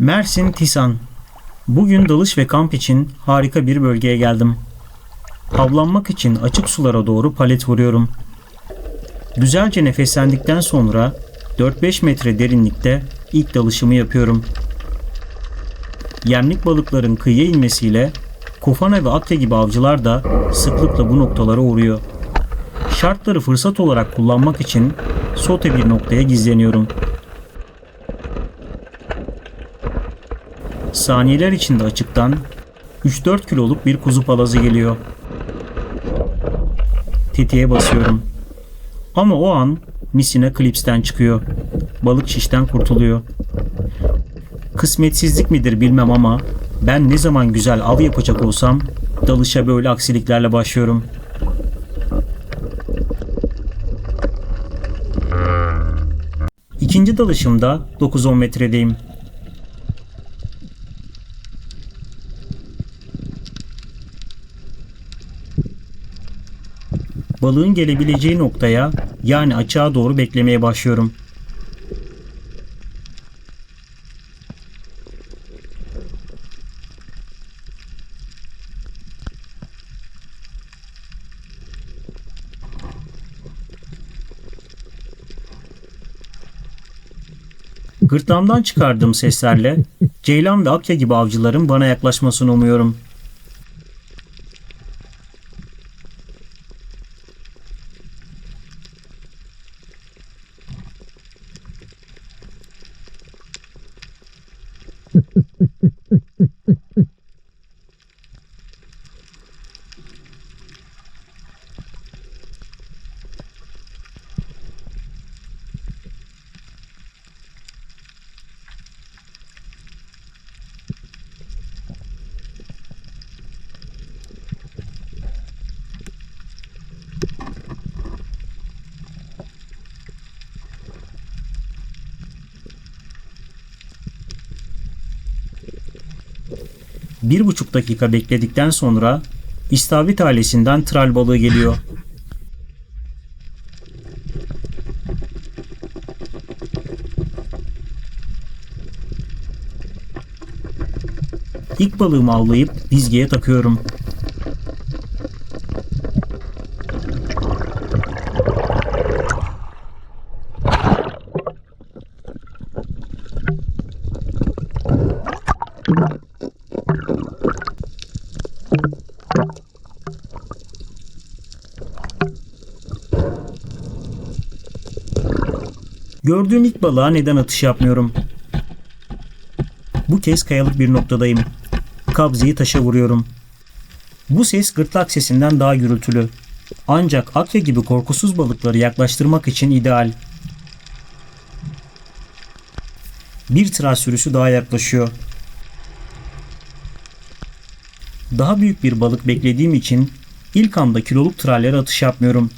Mersin Tisan. Bugün dalış ve kamp için harika bir bölgeye geldim. Avlanmak için açık sulara doğru palet vuruyorum. Güzelce nefeslendikten sonra 4-5 metre derinlikte ilk dalışımı yapıyorum. Yemlik balıkların kıyıya inmesiyle kofana ve akya gibi avcılar da sıklıkla bu noktalara uğruyor. Şartları fırsat olarak kullanmak için sote bir noktaya gizleniyorum. Saniyeler içinde açıktan 3-4 kiloluk bir kuzu palazı geliyor. Tetiğe basıyorum. Ama o an misina klipsten çıkıyor. Balık şişten kurtuluyor. Kısmetsizlik midir bilmem ama ben ne zaman güzel av yapacak olsam dalışa böyle aksiliklerle başlıyorum. İkinci dalışımda 9-10 metredeyim. Balığın gelebileceği noktaya, yani açığa doğru beklemeye başlıyorum. Gırtlağımdan çıkardığım seslerle ceylan ve akya gibi avcıların bana yaklaşmasını umuyorum. Bir buçuk dakika bekledikten sonra istavrit ailesinden tral balığı geliyor. İlk balığımı avlayıp dizgiye takıyorum. Gördüğüm ilk balığa neden atış yapmıyorum? Bu kez kayalık bir noktadayım. Kabzeyi taşa vuruyorum. Bu ses gırtlak sesinden daha gürültülü. Ancak akya gibi korkusuz balıkları yaklaştırmak için ideal. Bir tıraş sürüsü daha yaklaşıyor. Daha büyük bir balık beklediğim için ilk anda kiloluk trallere atış yapmıyorum.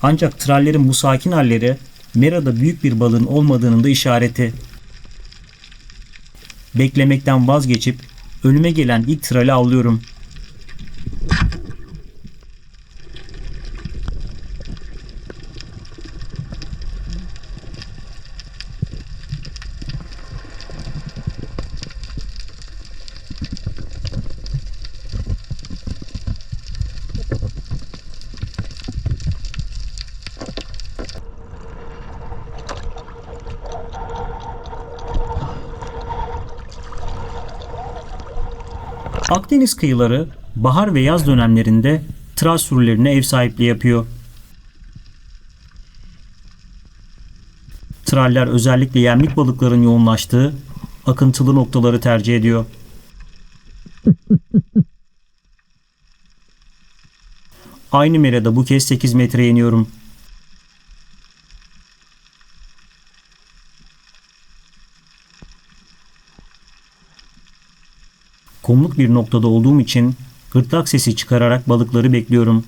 Ancak trallerin bu sakin halleri merada büyük bir balığın olmadığının da işareti. Beklemekten vazgeçip önüme gelen ilk trali avlıyorum. Akdeniz kıyıları bahar ve yaz dönemlerinde tral sürülerine ev sahipliği yapıyor. Traller özellikle yemlik balıkların yoğunlaştığı akıntılı noktaları tercih ediyor. Aynı merada bu kez 8 metreye iniyorum. Kumluk bir noktada olduğum için gırtlak sesi çıkararak balıkları bekliyorum.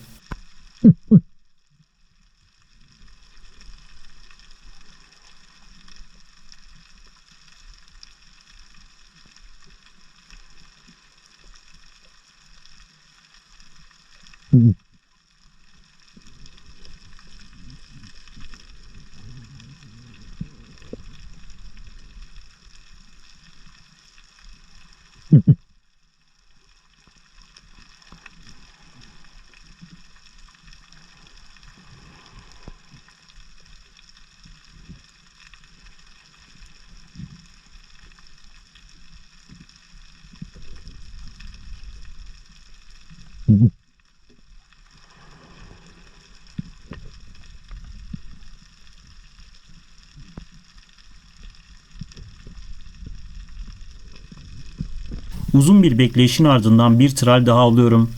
Uzun bir bekleyişin ardından bir tral daha alıyorum.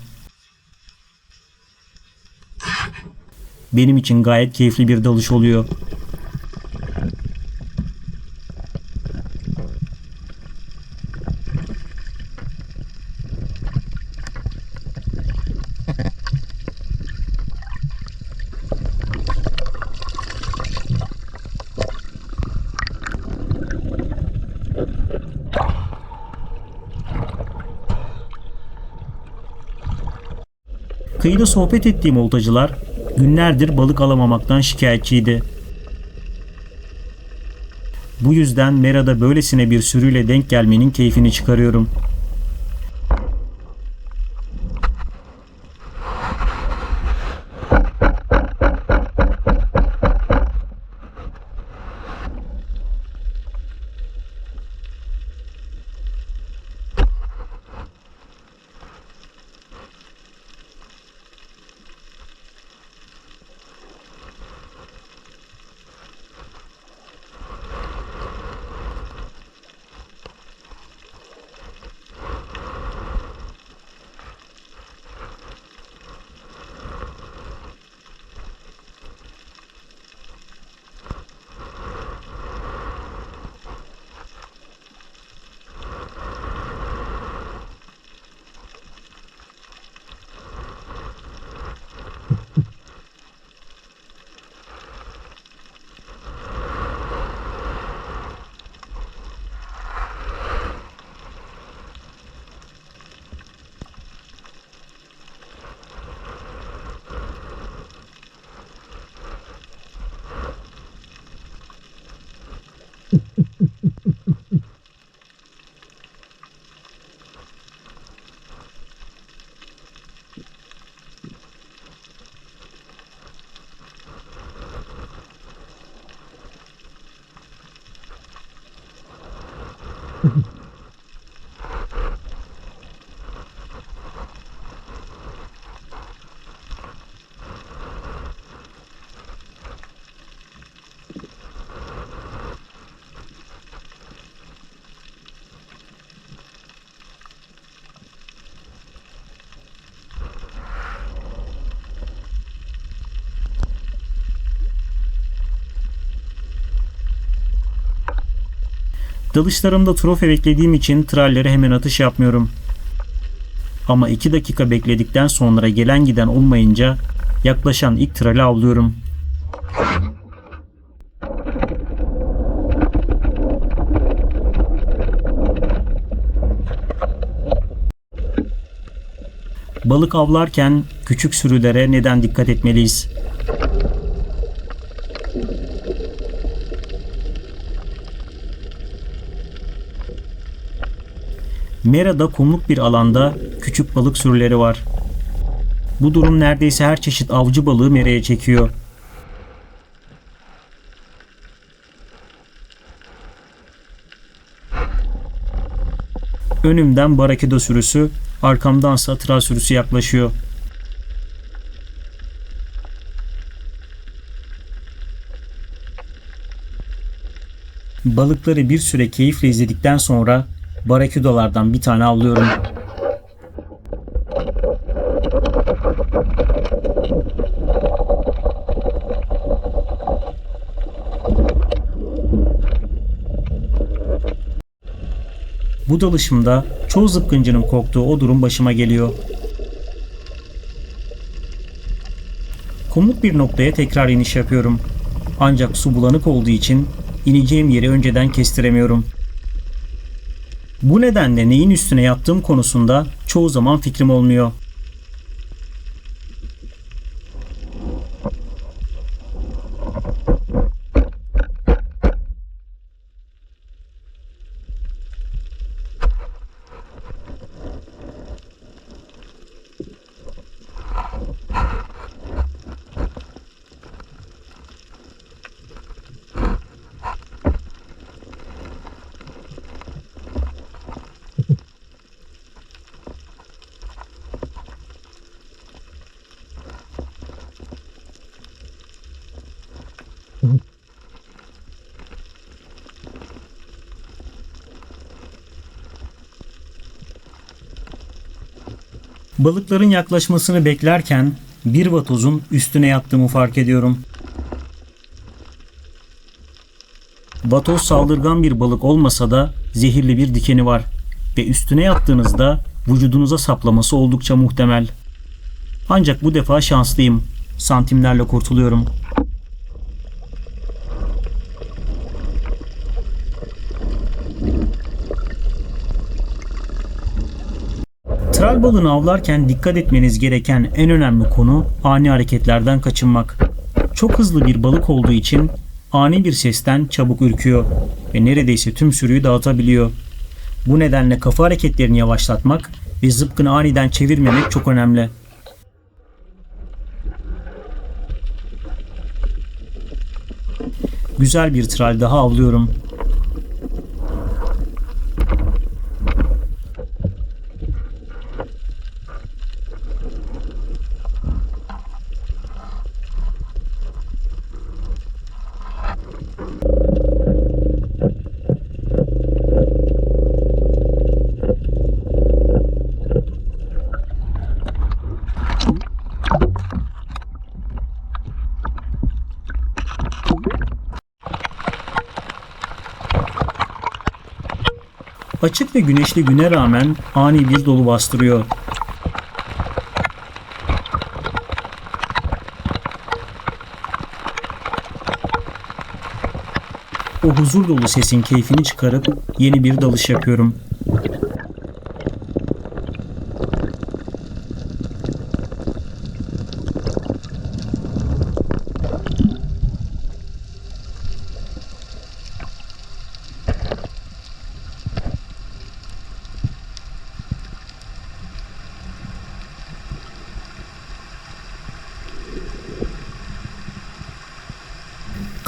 Benim için gayet keyifli bir dalış oluyor. Kıyıda sohbet ettiğim oltacılar günlerdir balık alamamaktan şikayetçiydi. Bu yüzden merada böylesine bir sürüyle denk gelmenin keyfini çıkarıyorum. Dalışlarımda trofe beklediğim için trallere hemen atış yapmıyorum. Ama 2 dakika bekledikten sonra gelen giden olmayınca yaklaşan ilk trali avlıyorum. Balık avlarken küçük sürülere neden dikkat etmeliyiz? Merada kumluk bir alanda küçük balık sürüleri var. Bu durum neredeyse her çeşit avcı balığı meraya çekiyor. Önümden barakuda sürüsü, arkamdansa tral sürüsü yaklaşıyor. Balıkları bir süre keyifle izledikten sonra barakudalardan bir tane avlıyorum. Bu dalışımda çoğu zıpkıncının korktuğu o durum başıma geliyor. Kumluk bir noktaya tekrar iniş yapıyorum. Ancak su bulanık olduğu için ineceğim yeri önceden kestiremiyorum. Bu nedenle neyin üstüne yattığım konusunda çoğu zaman fikrim olmuyor. Balıkların yaklaşmasını beklerken bir vatozun üstüne yattığımı fark ediyorum. Vatoz saldırgan bir balık olmasa da zehirli bir dikeni var ve üstüne yattığınızda vücudunuza saplaması oldukça muhtemel. Ancak bu defa şanslıyım. Santimlerle kurtuluyorum. Tral balığını avlarken dikkat etmeniz gereken en önemli konu ani hareketlerden kaçınmak. Çok hızlı bir balık olduğu için ani bir sesten çabuk ürküyor ve neredeyse tüm sürüyü dağıtabiliyor. Bu nedenle kafa hareketlerini yavaşlatmak ve zıpkını aniden çevirmemek çok önemli. Güzel bir tral daha avlıyorum. Açık ve güneşli güne rağmen ani bir dolu bastırıyor. O huzur dolu sesin keyfini çıkarıp yeni bir dalış yapıyorum.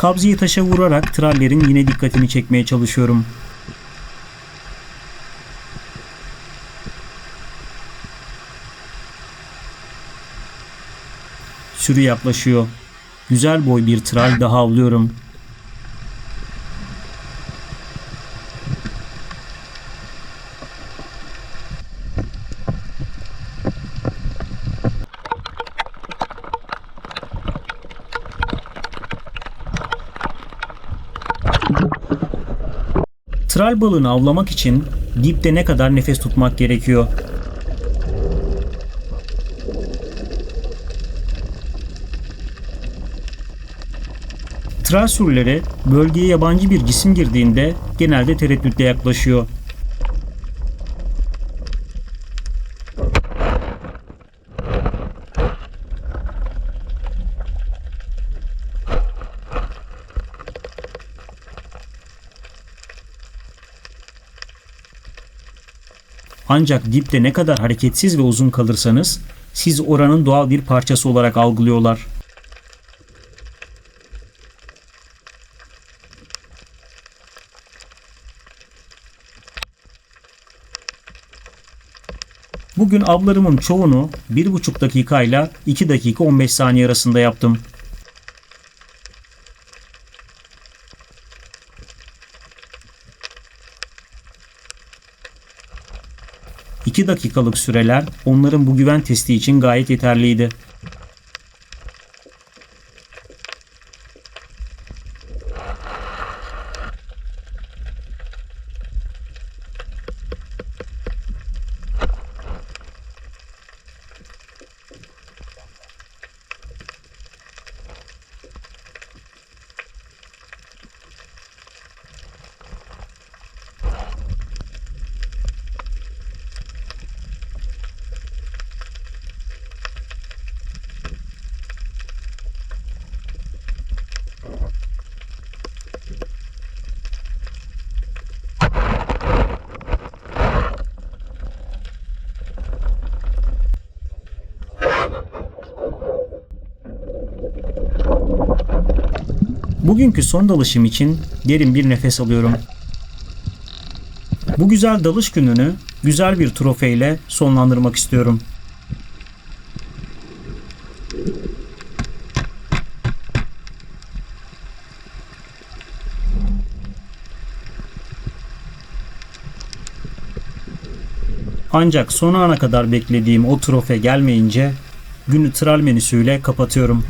Kabzayı taşa vurarak trallerin yine dikkatini çekmeye çalışıyorum. Sürü yaklaşıyor. Güzel boy bir tral daha avlıyorum. Tral balığını avlamak için dipte ne kadar nefes tutmak gerekiyor? Tral sürüleri bölgeye yabancı bir cisim girdiğinde genelde tereddütle yaklaşıyor. Ancak dipte ne kadar hareketsiz ve uzun kalırsanız siz oranın doğal bir parçası olarak algılıyorlar. Bugün avlarımın çoğunu 1,5 dakika ile 2 dakika 15 saniye arasında yaptım. İki dakikalık süreler onların bu güven testi için gayet yeterliydi. Bugünkü son dalışım için derin bir nefes alıyorum. Bu güzel dalış gününü güzel bir trofeyle sonlandırmak istiyorum. Ancak son ana kadar beklediğim o trofe gelmeyince günü tral menüsüyle kapatıyorum.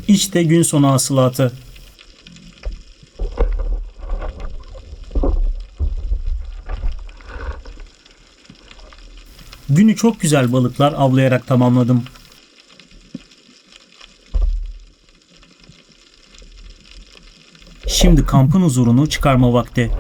İşte gün sonu hasılatı. Günü çok güzel balıklar avlayarak tamamladım. Şimdi kampın huzurunu çıkarma vakti.